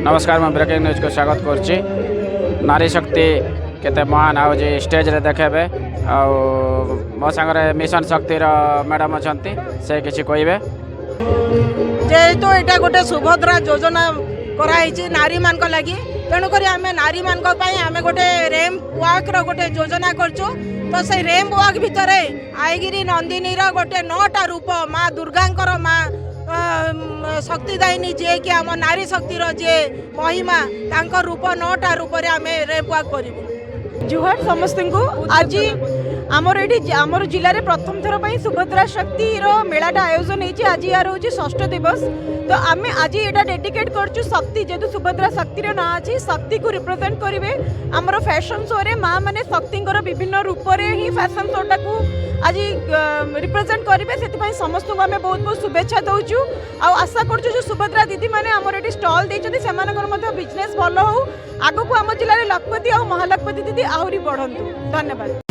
नमस्कार मैं breaking news को स्वागत करुच्ची। नारी शक्ति केते महान आज स्टेज रे देखेबे मो सागर मिशन शक्तिर मैडम अच्छा से किसी कहे जेहेतु यहाँ गोटे सुभद्रा योजना कराई नारी मान लगी तेणुक आम नारी मान आम गोटे रेम्प वाक गोटे योजना करचु। तो से रेम्प वाक भितर आईगिरी नंदिनी गोटे 9टा रूप माँ दुर्गा माँ शक्तिदायिनी जे कि आम नारी शक्तिर जे महिमा तांकर रूप 9टा रूप आम रेम्प वाक करूँ। जुहार समस्त को आज आमर ये आमर जिले में प्रथम थर पर सुभद्रा शक्तिर मेलाटा आयोजन होती आज यार हूँ 6ठ दिवस। तो आम आज यहाँ डेडिकेट करचु शक्ति जेहेतु सुभद्रा शक्तिर ना अच्छी शक्ति को रिप्रेजेंट करेंगे आमर फैशन शो रे माँ मैंने शक्ति विभिन्न रूप से ही फैशन शोटा को आज रिप्रेजेंट करेंगे से समस्त को आम बहुत बहुत शुभेच्छा दौचु। आशा करूँ जो सुभद्रा दीदी मैंने आमर ये स्टल देते से बिजनेस भल हो आग को आम जिले में लखपति और महालखपति दीदी आहरी बढ़ंतु। धन्यवाद।